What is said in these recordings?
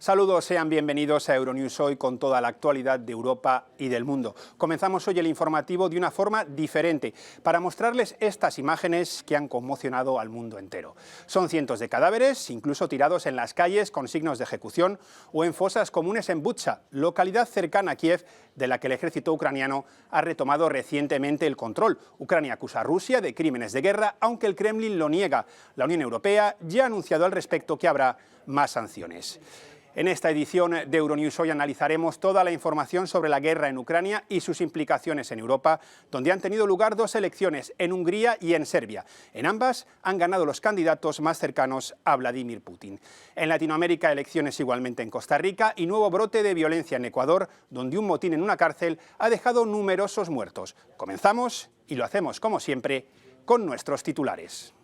Saludos, sean bienvenidos a Euronews Hoy con toda la actualidad de Europa y del mundo. Comenzamos hoy el informativo de una forma diferente para mostrarles estas imágenes que han conmocionado al mundo entero. Son cientos de cadáveres, incluso tirados en las calles con signos de ejecución o en fosas comunes en Bucha, localidad cercana a Kiev, de la que el ejército ucraniano ha retomado recientemente el control. Ucrania acusa a Rusia de crímenes de guerra, aunque el Kremlin lo niega. La Unión Europea ya ha anunciado al respecto que habrá más sanciones. En esta edición de Euronews Hoy analizaremos toda la información sobre la guerra en Ucrania y sus implicaciones en Europa, donde han tenido lugar dos elecciones, en Hungría y en Serbia. En ambas han ganado los candidatos más cercanos a Vladimir Putin. En Latinoamérica, elecciones igualmente en Costa Rica y nuevo brote de violencia en Ecuador, donde un motín en una cárcel ha dejado numerosos muertos. Comenzamos y lo hacemos, como siempre, con nuestros titulares.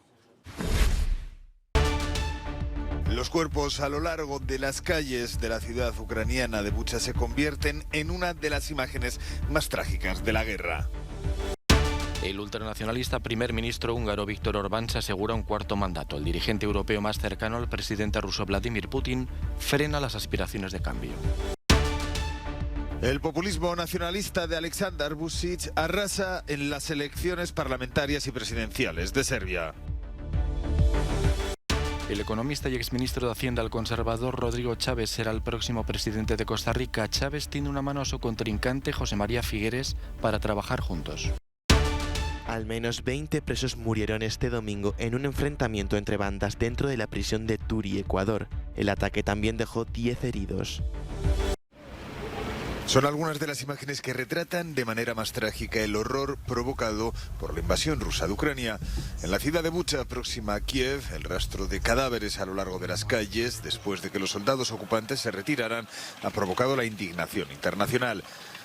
Los cuerpos a lo largo de las calles de la ciudad ucraniana de Bucha se convierten en una de las imágenes más trágicas de la guerra. El ultranacionalista primer ministro húngaro Viktor Orbán se asegura un cuarto mandato. El dirigente europeo más cercano al presidente ruso Vladimir Putin frena las aspiraciones de cambio. El populismo nacionalista de Aleksandar Vučić arrasa en las elecciones parlamentarias y presidenciales de Serbia. El economista y exministro de Hacienda, el conservador Rodrigo Chávez, será el próximo presidente de Costa Rica. Chávez tiene una mano a su contrincante, José María Figueres, para trabajar juntos. Al menos 20 presos murieron este domingo en un enfrentamiento entre bandas dentro de la prisión de Turi, Ecuador. El ataque también dejó 10 heridos. Son algunas de las imágenes que retratan de manera más trágica el horror provocado por la invasión rusa de Ucrania. En la ciudad de Bucha, próxima a Kiev, el rastro de cadáveres a lo largo de las calles, después de que los soldados ocupantes se retiraran, ha provocado la indignación internacional.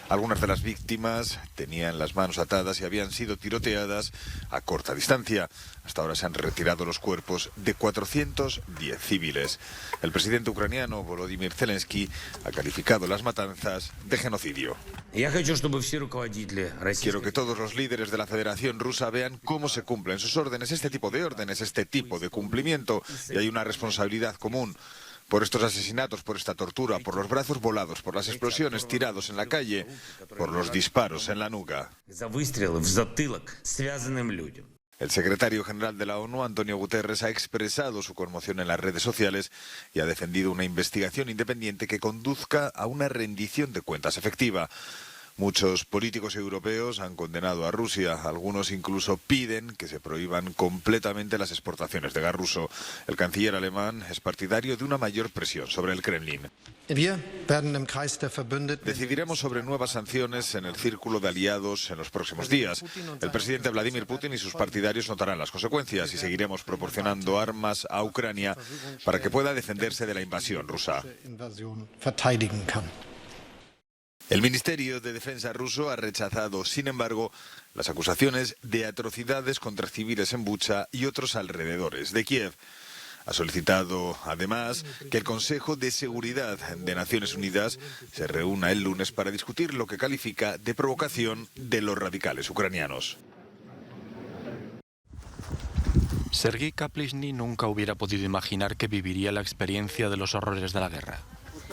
Algunas de las víctimas tenían las manos atadas y habían sido tiroteadas a corta distancia. Hasta ahora se han retirado los cuerpos de 410 civiles. El presidente ucraniano Volodymyr Zelensky ha calificado las matanzas de genocidio. Quiero que todos los líderes de la Federación Rusa vean cómo se cumplen sus órdenes, este tipo de cumplimiento, y hay una responsabilidad común. Por estos asesinatos, por esta tortura, por los brazos volados, por las explosiones tirados en la calle, por los disparos en la nuca. El secretario general de la ONU, Antonio Guterres, ha expresado su conmoción en las redes sociales y ha defendido una investigación independiente que conduzca a una rendición de cuentas efectiva. Muchos políticos europeos han condenado a Rusia, algunos incluso piden que se prohíban completamente las exportaciones de gas ruso. El canciller alemán es partidario de una mayor presión sobre el Kremlin. Decidiremos sobre nuevas sanciones en el círculo de aliados en los próximos días. El presidente Vladimir Putin y sus partidarios notarán las consecuencias y seguiremos proporcionando armas a Ucrania para que pueda defenderse de la invasión rusa. El Ministerio de Defensa ruso ha rechazado, sin embargo, las acusaciones de atrocidades contra civiles en Bucha y otros alrededores de Kiev. Ha solicitado, además, que el Consejo de Seguridad de Naciones Unidas se reúna el lunes para discutir lo que califica de provocación de los radicales ucranianos. Sergei Kaplishny nunca hubiera podido imaginar que viviría la experiencia de los horrores de la guerra.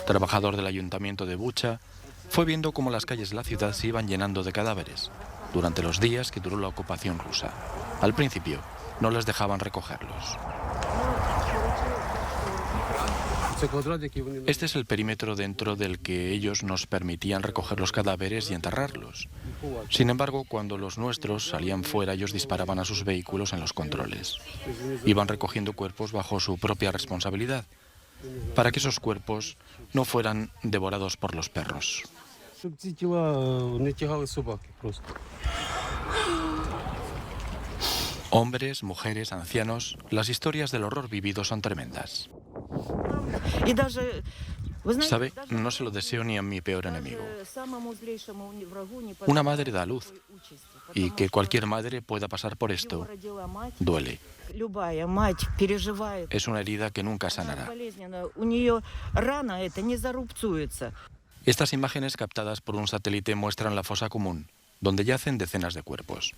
Trabajador del ayuntamiento de Bucha, fue viendo cómo las calles de la ciudad se iban llenando de cadáveres durante los días que duró la ocupación rusa. Al principio, no les dejaban recogerlos. Este es el perímetro dentro del que ellos nos permitían recoger los cadáveres y enterrarlos. Sin embargo, cuando los nuestros salían fuera, ellos disparaban a sus vehículos en los controles. Iban recogiendo cuerpos bajo su propia responsabilidad, para que esos cuerpos no fueran devorados por los perros. Hombres, mujeres, ancianos, las historias del horror vivido son tremendas. ¿Sabe? No se lo deseo ni a mi peor enemigo. Una madre da a luz, y que cualquier madre pueda pasar por esto duele. Es una herida que nunca sanará. Estas imágenes captadas por un satélite muestran la fosa común, donde yacen decenas de cuerpos.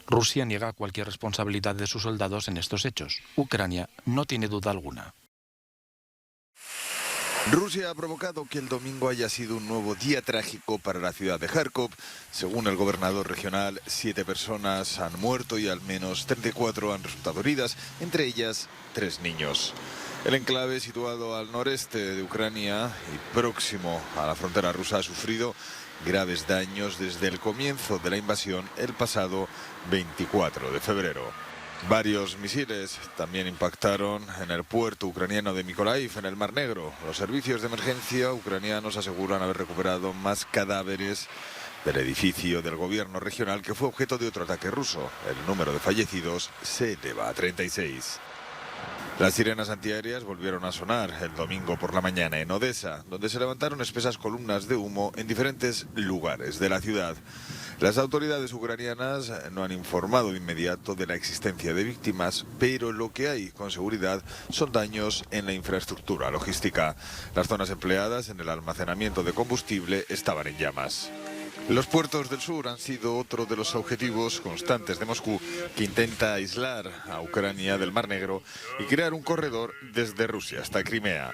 Rusia niega cualquier responsabilidad de sus soldados en estos hechos. Ucrania no tiene duda alguna. Rusia ha provocado que el domingo haya sido un nuevo día trágico para la ciudad de Kharkov. Según el gobernador regional, 7 personas han muerto y al menos 34 han resultado heridas, entre ellas 3 niños. El enclave, situado al noreste de Ucrania y próximo a la frontera rusa, ha sufrido graves daños desde el comienzo de la invasión el pasado 24 de febrero. Varios misiles también impactaron en el puerto ucraniano de Mykolaiv, en el Mar Negro. Los servicios de emergencia ucranianos aseguran haber recuperado más cadáveres del edificio del gobierno regional que fue objeto de otro ataque ruso. El número de fallecidos se eleva a 36. Las sirenas antiaéreas volvieron a sonar el domingo por la mañana en Odesa, donde se levantaron espesas columnas de humo en diferentes lugares de la ciudad. Las autoridades ucranianas no han informado de inmediato de la existencia de víctimas, pero lo que hay con seguridad son daños en la infraestructura logística. Las zonas empleadas en el almacenamiento de combustible estaban en llamas. Los puertos del sur han sido otro de los objetivos constantes de Moscú, que intenta aislar a Ucrania del Mar Negro y crear un corredor desde Rusia hasta Crimea.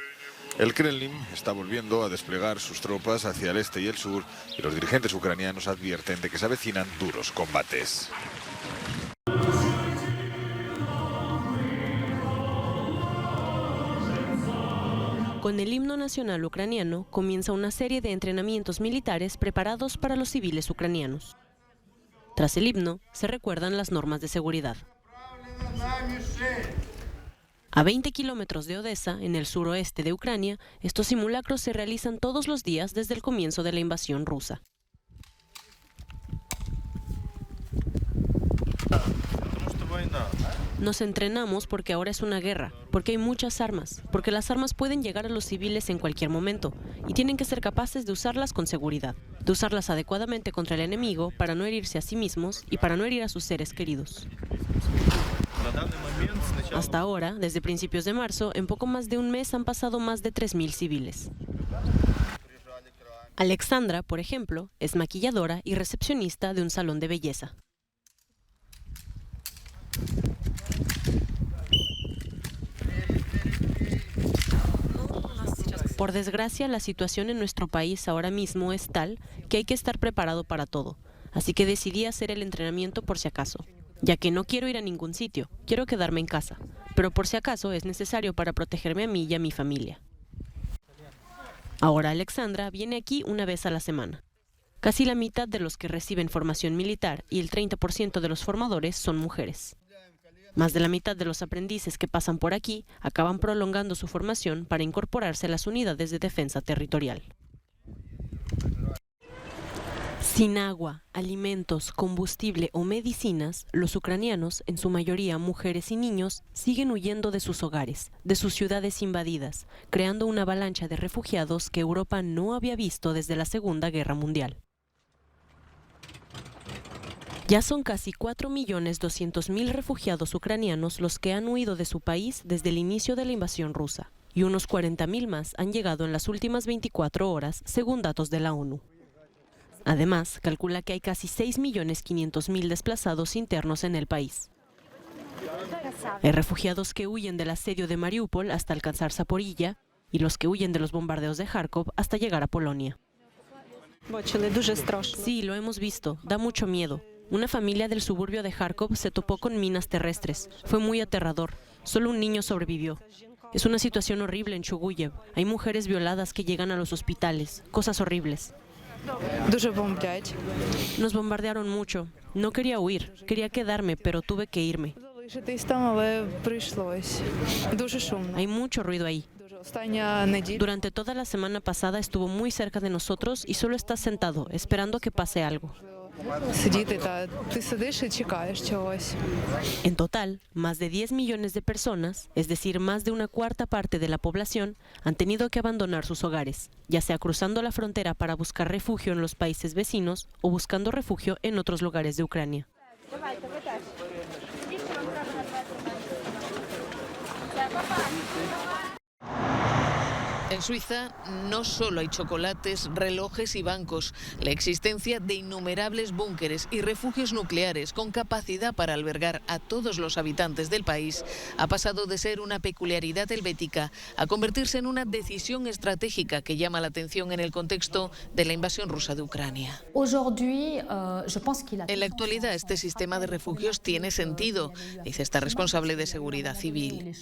El Kremlin está volviendo a desplegar sus tropas hacia el este y el sur, y los dirigentes ucranianos advierten de que se avecinan duros combates. Con el himno nacional ucraniano comienza una serie de entrenamientos militares preparados para los civiles ucranianos. Tras el himno, se recuerdan las normas de seguridad. A 20 kilómetros de Odesa, en el suroeste de Ucrania, estos simulacros se realizan todos los días desde el comienzo de la invasión rusa. Nos entrenamos porque ahora es una guerra, porque hay muchas armas, porque las armas pueden llegar a los civiles en cualquier momento y tienen que ser capaces de usarlas con seguridad, de usarlas adecuadamente contra el enemigo para no herirse a sí mismos y para no herir a sus seres queridos. Hasta ahora, desde principios de marzo, en poco más de un mes han pasado más de 3.000 civiles. Alexandra, por ejemplo, es maquilladora y recepcionista de un salón de belleza. Por desgracia, la situación en nuestro país ahora mismo es tal que hay que estar preparado para todo, así que decidí hacer el entrenamiento por si acaso, ya que no quiero ir a ningún sitio, quiero quedarme en casa, pero por si acaso es necesario para protegerme a mí y a mi familia. Ahora Alexandra viene aquí una vez a la semana. Casi la mitad de los que reciben formación militar y el 30% de los formadores son mujeres. Más de la mitad de los aprendices que pasan por aquí acaban prolongando su formación para incorporarse a las unidades de defensa territorial. Sin agua, alimentos, combustible o medicinas, los ucranianos, en su mayoría mujeres y niños, siguen huyendo de sus hogares, de sus ciudades invadidas, creando una avalancha de refugiados que Europa no había visto desde la Segunda Guerra Mundial. Ya son casi 4.200.000 refugiados ucranianos los que han huido de su país desde el inicio de la invasión rusa, y unos 40.000 más han llegado en las últimas 24 horas, según datos de la ONU. Además, calcula que hay casi 6.500.000 desplazados internos en el país. Hay refugiados que huyen del asedio de Mariupol hasta alcanzar Zaporilla y los que huyen de los bombardeos de Kharkov hasta llegar a Polonia. Sí, lo hemos visto, da mucho miedo. Una familia del suburbio de Kharkov se topó con minas terrestres. Fue muy aterrador. Solo un niño sobrevivió. Es una situación horrible en Chuguyev. Hay mujeres violadas que llegan a los hospitales. Cosas horribles. Nos bombardearon mucho. No quería huir. Quería quedarme, pero tuve que irme. Hay mucho ruido ahí. Durante toda la semana pasada estuvo muy cerca de nosotros y solo está sentado, esperando que pase algo. En total, más de 10 millones de personas, es decir, más de una cuarta parte de la población, han tenido que abandonar sus hogares, ya sea cruzando la frontera para buscar refugio en los países vecinos o buscando refugio en otros lugares de Ucrania. En Suiza no solo hay chocolates, relojes y bancos, la existencia de innumerables búnkeres y refugios nucleares con capacidad para albergar a todos los habitantes del país ha pasado de ser una peculiaridad helvética a convertirse en una decisión estratégica que llama la atención en el contexto de la invasión rusa de Ucrania. En la actualidad, este sistema de refugios tiene sentido, dice esta responsable de seguridad civil.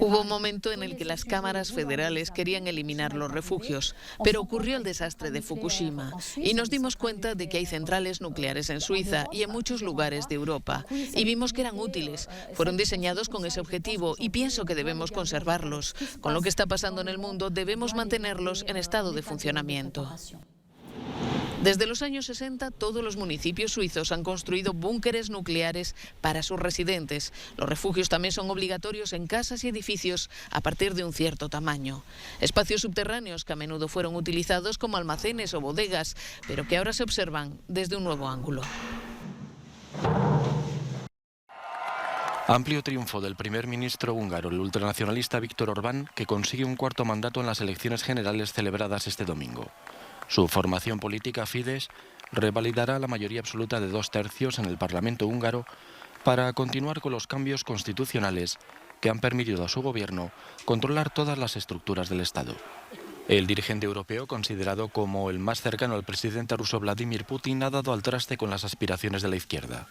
Hubo un momento en el que las cámaras federales querían eliminar los refugios, pero ocurrió el desastre de Fukushima y nos dimos cuenta de que hay centrales nucleares en Suiza y en muchos lugares de Europa y vimos que eran útiles, fueron diseñados con ese objetivo y pienso que debemos conservarlos. Con lo que está pasando en el mundo debemos mantenerlos en estado de funcionamiento. Desde los años 60, todos los municipios suizos han construido búnkeres nucleares para sus residentes. Los refugios también son obligatorios en casas y edificios a partir de un cierto tamaño. Espacios subterráneos que a menudo fueron utilizados como almacenes o bodegas, pero que ahora se observan desde un nuevo ángulo. Amplio triunfo del primer ministro húngaro, el ultranacionalista Viktor Orbán, que consigue un cuarto mandato en las elecciones generales celebradas este domingo. Su formación política, Fidesz, revalidará la mayoría absoluta de 2/3 en el Parlamento húngaro para continuar con los cambios constitucionales que han permitido a su gobierno controlar todas las estructuras del Estado. El dirigente europeo, considerado como el más cercano al presidente ruso Vladimir Putin, ha dado al traste con las aspiraciones de la izquierda.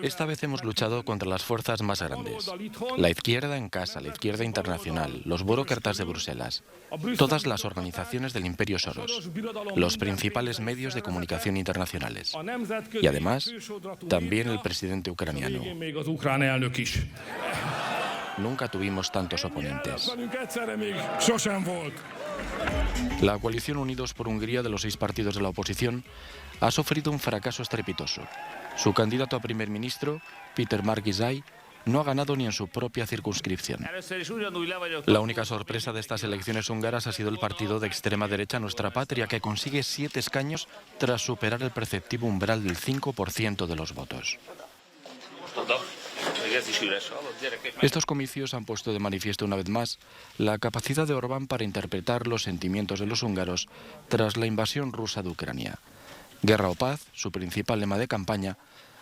Esta vez hemos luchado contra las fuerzas más grandes. La izquierda en casa, la izquierda internacional, los burócratas de Bruselas, todas las organizaciones del Imperio Soros, los principales medios de comunicación internacionales. Y además, también el presidente ucraniano. Nunca tuvimos tantos oponentes. La coalición Unidos por Hungría de los 6 partidos de la oposición ha sufrido un fracaso estrepitoso. Su candidato a primer ministro, Péter Márki-Zay, no ha ganado ni en su propia circunscripción. La única sorpresa de estas elecciones húngaras ha sido el partido de extrema derecha Nuestra Patria, que consigue 7 escaños tras superar el preceptivo umbral del 5% de los votos. Estos comicios han puesto de manifiesto una vez más la capacidad de Orbán para interpretar los sentimientos de los húngaros tras la invasión rusa de Ucrania. Guerra o paz, su principal lema de campaña,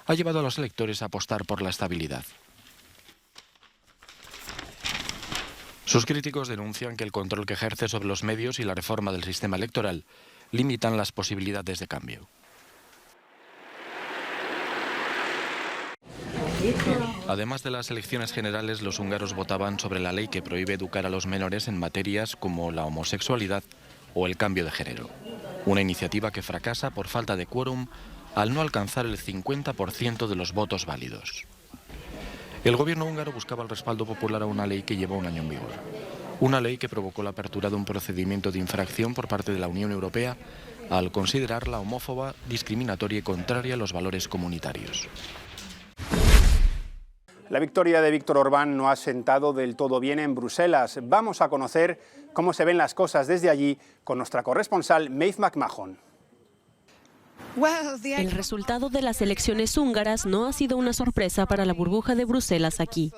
ha llevado a los electores a apostar por la estabilidad. Sus críticos denuncian que el control que ejerce sobre los medios y la reforma del sistema electoral limitan las posibilidades de cambio. Además de las elecciones generales, los húngaros votaban sobre la ley que prohíbe educar a los menores en materias como la homosexualidad o el cambio de género. Una iniciativa que fracasa por falta de quórum al no alcanzar el 50% de los votos válidos. El gobierno húngaro buscaba el respaldo popular a una ley que lleva un año en vigor. Una ley que provocó la apertura de un procedimiento de infracción por parte de la Unión Europea al considerarla homófoba, discriminatoria y contraria a los valores comunitarios. La victoria de Viktor Orbán no ha sentado del todo bien en Bruselas. Vamos a conocer cómo se ven las cosas desde allí con nuestra corresponsal Maeve McMahon. El resultado de las elecciones húngaras no ha sido una sorpresa para la burbuja de Bruselas aquí.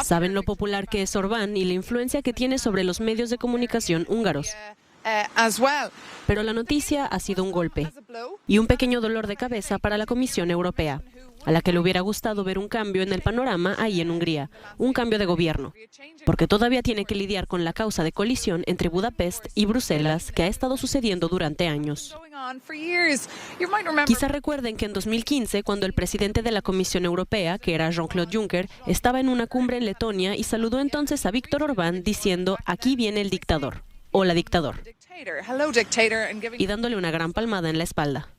Saben lo popular que es Orbán y la influencia que tiene sobre los medios de comunicación húngaros. Pero la noticia ha sido un golpe y un pequeño dolor de cabeza para la Comisión Europea, a la que le hubiera gustado ver un cambio en el panorama ahí en Hungría, un cambio de gobierno, porque todavía tiene que lidiar con la causa de colisión entre Budapest y Bruselas que ha estado sucediendo durante años. Quizá recuerden que en 2015, cuando el presidente de la Comisión Europea, que era Jean-Claude Juncker, estaba en una cumbre en Letonia y saludó entonces a Viktor Orbán diciendo «Aquí viene el dictador» o la dictador, y dándole una gran palmada en la espalda.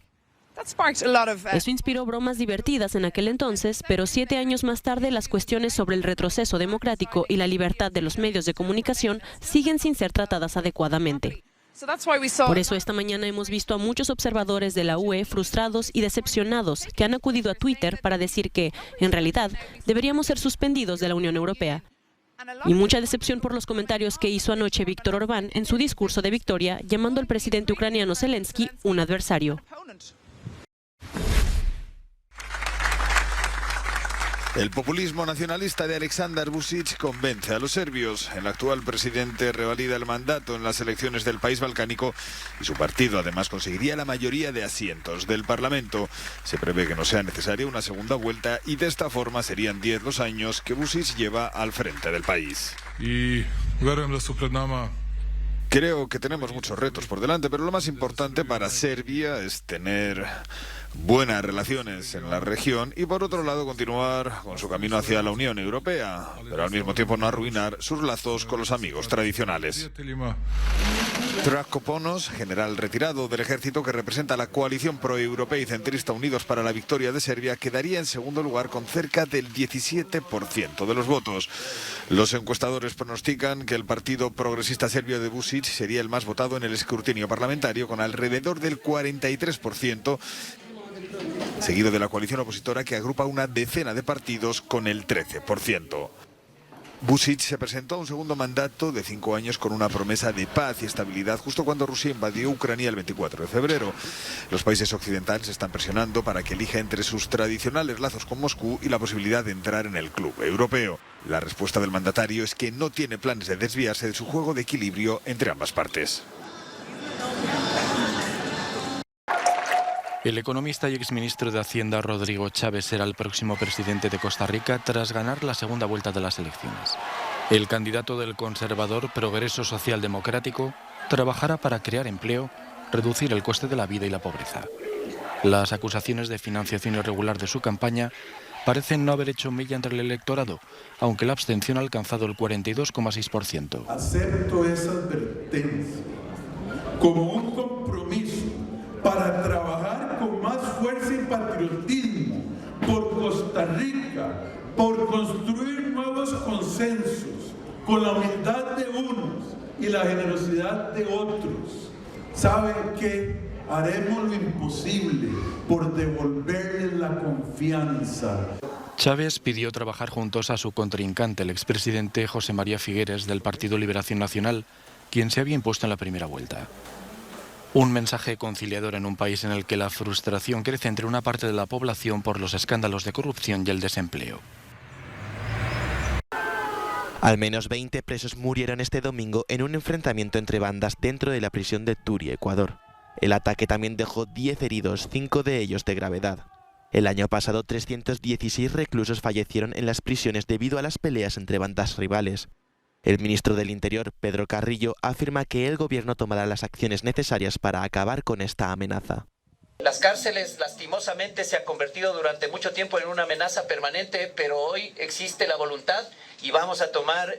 Eso inspiró bromas divertidas en aquel entonces, pero 7 años más tarde las cuestiones sobre el retroceso democrático y la libertad de los medios de comunicación siguen sin ser tratadas adecuadamente. Por eso esta mañana hemos visto a muchos observadores de la UE frustrados y decepcionados que han acudido a Twitter para decir que, en realidad, deberíamos ser suspendidos de la Unión Europea. Y mucha decepción por los comentarios que hizo anoche Viktor Orbán en su discurso de victoria, llamando al presidente ucraniano Zelensky un adversario. El populismo nacionalista de Aleksandar Vučić convence a los serbios. El actual presidente revalida el mandato en las elecciones del país balcánico y su partido además conseguiría la mayoría de asientos del Parlamento. Se prevé que no sea necesaria una segunda vuelta y de esta forma serían 10 los años que Vučić lleva al frente del país. Creo que tenemos muchos retos por delante, pero lo más importante para Serbia es tener buenas relaciones en la región y por otro lado continuar con su camino hacia la Unión Europea, pero al mismo tiempo no arruinar sus lazos con los amigos tradicionales. Zdravko Ponos, general retirado del ejército que representa a la coalición proeuropea y centrista Unidos para la Victoria de Serbia, quedaría en segundo lugar con cerca del 17% de los votos. Los encuestadores pronostican que el partido progresista serbio de Vučić sería el más votado en el escrutinio parlamentario con alrededor del 43%, seguido de la coalición opositora que agrupa una decena de partidos con el 13%. Vučić se presentó a un segundo mandato de 5 años con una promesa de paz y estabilidad justo cuando Rusia invadió Ucrania el 24 de febrero. Los países occidentales están presionando para que elija entre sus tradicionales lazos con Moscú y la posibilidad de entrar en el club europeo. La respuesta del mandatario es que no tiene planes de desviarse de su juego de equilibrio entre ambas partes. El economista y exministro de Hacienda Rodrigo Chávez será el próximo presidente de Costa Rica tras ganar la segunda vuelta de las elecciones. El candidato del conservador Progreso Social Democrático trabajará para crear empleo, reducir el coste de la vida y la pobreza. Las acusaciones de financiación irregular de su campaña parecen no haber hecho mella entre el electorado, aunque la abstención ha alcanzado el 42,6%. Acepto esa advertencia como un compromiso para trabajar con más fuerza y patriotismo por Costa Rica, por construir nuevos consensos, con la humildad de unos y la generosidad de otros. ¿Saben qué? Haremos lo imposible por devolverles la confianza. Chávez pidió trabajar juntos a su contrincante, el expresidente José María Figueres del Partido Liberación Nacional, quien se había impuesto en la primera vuelta. Un mensaje conciliador en un país en el que la frustración crece entre una parte de la población por los escándalos de corrupción y el desempleo. Al menos 20 presos murieron este domingo en un enfrentamiento entre bandas dentro de la prisión de Turi, Ecuador. El ataque también dejó 10 heridos, 5 de ellos de gravedad. El año pasado, 316 reclusos fallecieron en las prisiones debido a las peleas entre bandas rivales. El ministro del Interior, Pedro Carrillo, afirma que el gobierno tomará las acciones necesarias para acabar con esta amenaza. Las cárceles, lastimosamente, se han convertido durante mucho tiempo en una amenaza permanente, pero hoy existe la voluntad y vamos a tomar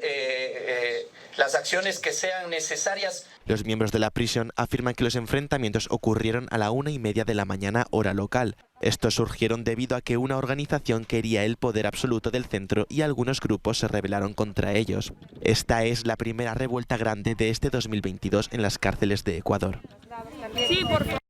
las acciones que sean necesarias. Los miembros de la prisión afirman que los enfrentamientos ocurrieron a la 1:30 de la mañana hora local. Estos surgieron debido a que una organización quería el poder absoluto del centro y algunos grupos se rebelaron contra ellos. Esta es la primera revuelta grande de este 2022 en las cárceles de Ecuador. Sí, por favor.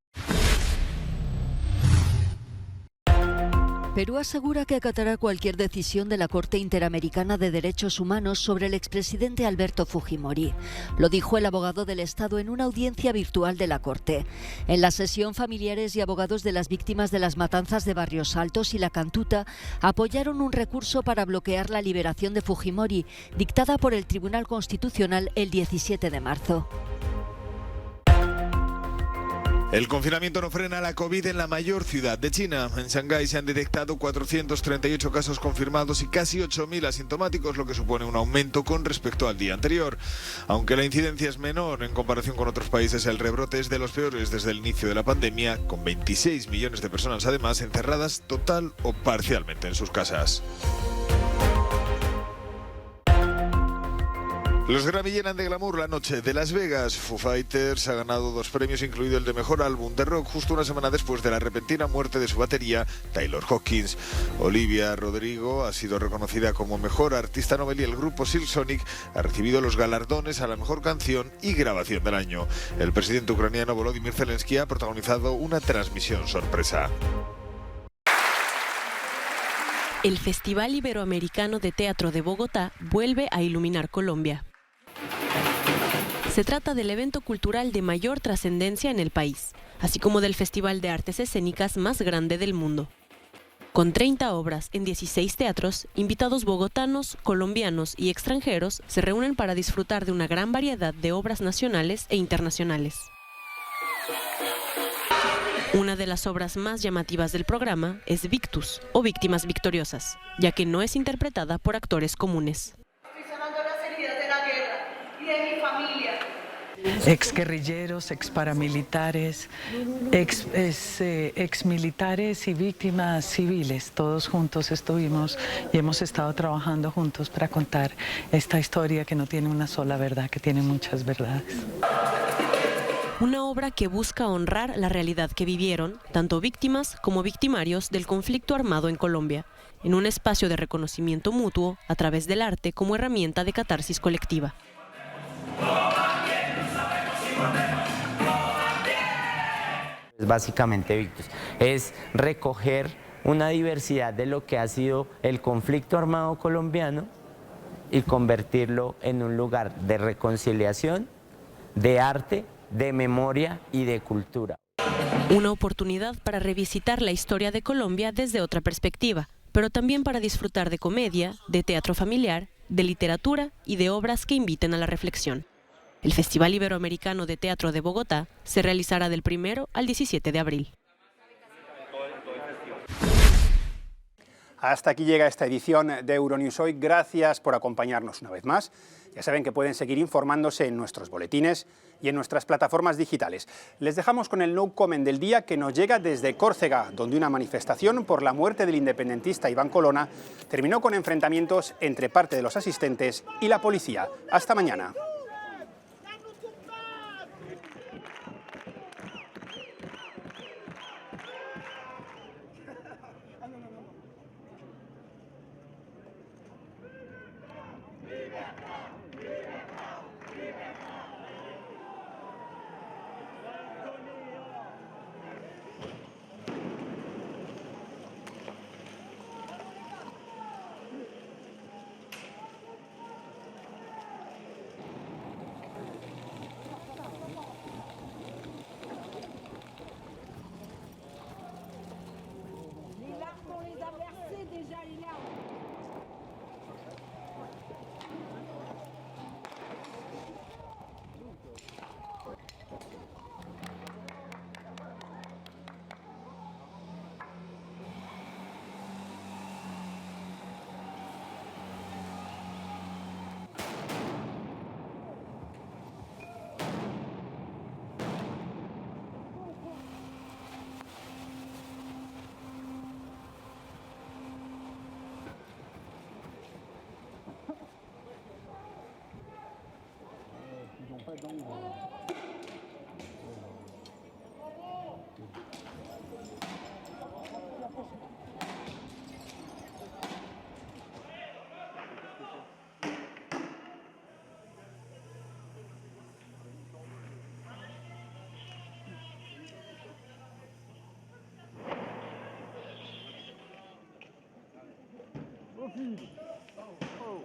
Perú asegura que acatará cualquier decisión de la Corte Interamericana de Derechos Humanos sobre el expresidente Alberto Fujimori. Lo dijo el abogado del Estado en una audiencia virtual de la Corte. En la sesión, familiares y abogados de las víctimas de las matanzas de Barrios Altos y La Cantuta apoyaron un recurso para bloquear la liberación de Fujimori, dictada por el Tribunal Constitucional el 17 de marzo. El confinamiento no frena la COVID en la mayor ciudad de China. En Shanghái se han detectado 438 casos confirmados y casi 8.000 asintomáticos, lo que supone un aumento con respecto al día anterior. Aunque la incidencia es menor en comparación con otros países, el rebrote es de los peores desde el inicio de la pandemia, con 26 millones de personas además encerradas total o parcialmente en sus casas. Los Grammy llenan de glamour la noche de Las Vegas. Foo Fighters ha ganado 2 premios, incluido el de Mejor Álbum de Rock, justo una semana después de la repentina muerte de su batería, Taylor Hawkins. Olivia Rodrigo ha sido reconocida como Mejor Artista Novel y el grupo Silk Sonic ha recibido los galardones a la Mejor Canción y Grabación del Año. El presidente ucraniano Volodymyr Zelensky ha protagonizado una transmisión sorpresa. El Festival Iberoamericano de Teatro de Bogotá vuelve a iluminar Colombia. Se trata del evento cultural de mayor trascendencia en el país, así como del festival de artes escénicas más grande del mundo. Con 30 obras en 16 teatros, invitados bogotanos, colombianos y extranjeros se reúnen para disfrutar de una gran variedad de obras nacionales e internacionales. Una de las obras más llamativas del programa es Victus, o Víctimas Victoriosas, ya que no es interpretada por actores comunes. Estoy sanando las heridas de la guerra y de mi familia. Exguerrilleros, exparamilitares, exmilitares y víctimas civiles, todos juntos estuvimos y hemos estado trabajando juntos para contar esta historia que no tiene una sola verdad, que tiene muchas verdades. Una obra que busca honrar la realidad que vivieron, tanto víctimas como victimarios del conflicto armado en Colombia, en un espacio de reconocimiento mutuo a través del arte como herramienta de catarsis colectiva. Básicamente Victus es recoger una diversidad de lo que ha sido el conflicto armado colombiano y convertirlo en un lugar de reconciliación, de arte, de memoria y de cultura. Una oportunidad para revisitar la historia de Colombia desde otra perspectiva, pero también para disfrutar de comedia, de teatro familiar, de literatura y de obras que inviten a la reflexión. El Festival Iberoamericano de Teatro de Bogotá se realizará del 1 al 17 de abril. Hasta aquí llega esta edición de Euronews Hoy. Gracias por acompañarnos una vez más. Ya saben que pueden seguir informándose en nuestros boletines y en nuestras plataformas digitales. Les dejamos con el No Comment del día, que nos llega desde Córcega, donde una manifestación por la muerte del independentista Iván Colonna terminó con enfrentamientos entre parte de los asistentes y la policía. Hasta mañana. Oh, oh.